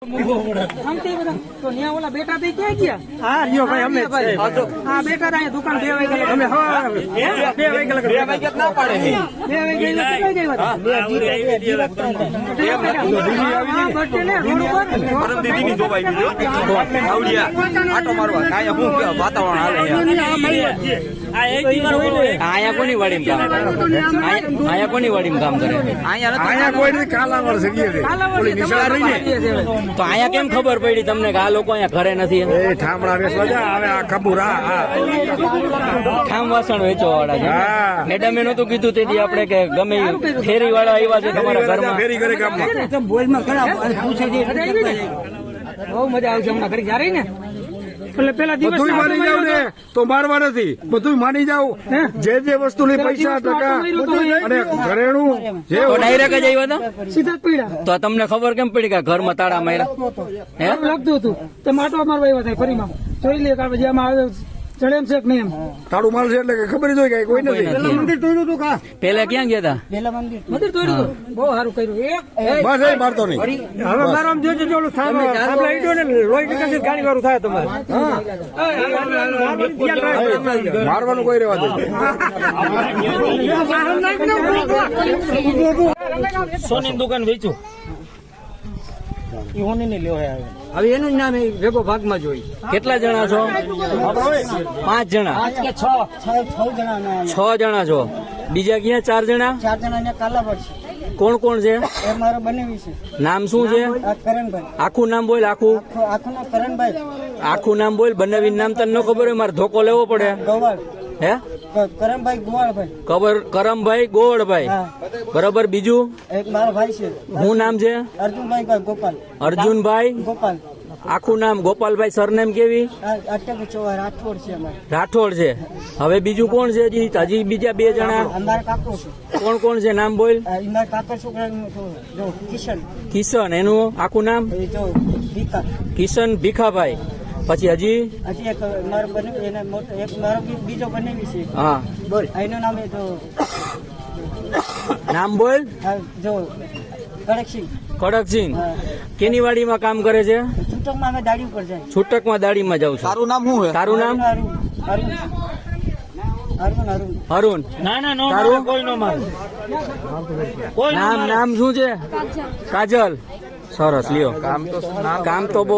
તો ન્યા ઓલા બેટા થઈ ક્યાં ગયા? હા લ્યો ભાઈ અમે હા બેટા અહીંયા દુકાન 2 વાગે અમે 2 વાગે ના પાડે 2 વાગે કેટલા ગયા? દીદી ની જોવાઈ ગયો આટો મારવા કાયા હું કે વાતાવરણ હાલે આયા કોની વાડીમાં કામ આયા કોની વાડીમાં કામ કરે આયા કોઈ નહીં કાલાવર છે ઓલી નિશાળ રહી ને તો આયા કેમ ખબર પડી તમને કે આ લોકો અહીંયા ઘરે નથી? એ ઠામડા વેચવા જા હવે આ કબૂરા ઠામ વાસણ વેચવા વાળા છે. હા. મેડમે નતું કીધું તેથી આપણે કે ગમે ફેરી વાળા આવ્યા છે તમારા ઘરમાં? ફેરી કરે ગામમાં બહુ મજા આવશે હમણાં ઘડી જ્યારે ને એટલે પેલા દિવસ બધું માની જાવ ને તો મારવા નથી, બધું માની જાવ જે જે વસ્તુ ની પૈસા ટકા અને ઘરેણું જે તો ડાયરેક્ટ જ આવ્યા હતા? સીધા જ પડ્યા તો તમને ખબર કેમ પડી કે ઘરમાં તાળા માર્યા? હે લાગતું હતું તે માટો મારવા આવ્યા થાય ફરીમાં જોઈ લે કે જેમાં આવે ચડેમ છે કે નહીં એમ તાળું માલ છે એટલે કે ખબર જ હોય કે કોઈ નથી. મંદિર તોડ્યું હતું કા પેલા ક્યાં ગયા હતા? મંદિર તોડ્યું હતું બહુ સારું કર્યું બસ એ મારતો નહીં. હવે મારો આમ જોજો જોલું થાય લોહી નીકળશે ગાડી વાળું થાય તમારે મારવાનું કોઈ રહેવા દે. સોની દુકાન વેચું હવે એનું જ નામ ભેગો ભાગમાં જોઈ. કેટલા જણા છો? 5 જણા. 6 જણા છો. બીજા ક્યાં? 4 જણા. 4 જણા કાલાવડ છે. કોણ કોણ છે? એ મારો બનેવી છે. નામ શું છે? કરણભાઈ. આખું નામ બોલ. આખું આખું નામ કરણભાઈ આખું નામ બોલ. બનાવીને નામ તને ન ખબર હોય, મારે ધોકો લેવો પડે. ગોવાળ. હે કરણભાઈ ગોવાળભાઈ. કરમભાઈ ગોવળભાઈ. હા. બરોબર. બીજું એક મારો ભાઈ છે શું નામ છે? અર્જુનભાઈ ગોપાલ. અર્જુનભાઈ. ગોપાલ. આખું નામ ગોપાલભાઈ. સરનેમ કેવી? અટક ચોવાર રાઠોડ છે અમારે. રાઠોડ છે. હવે બીજું કોણ છે? હજી બીજા 2 જણા અમારા કાકો છે. કોણ કોણ છે? નામ બોલ. મારા કાકા છોકરાનું જો કિશન. કિશન. એનું આખું નામ? એ જો ભીખા. કિશન ભીખાભાઈ. પછી હજી હજી એક મારો બનેવી એને મોટો એક મારો બીજો બનેવી છે. હા બોલ એનું નામ એ જો નામ બોલ. જો કડકસિંહ. કડકસિંહ. હા. કેની વાડીમાં કામ કરે છે? છૂટકમાં અમે દાડી ઉપર જાય. છૂટકમાં દાડીમાં જાઉં છું. તારું નામ શું છે? તારું નામ? અરુણ. અરુણ. ના ના નો તારું? કોઈ નો મારે નામ શું છે? કાજલ. સરસ લ્યો. કામ તો બહુ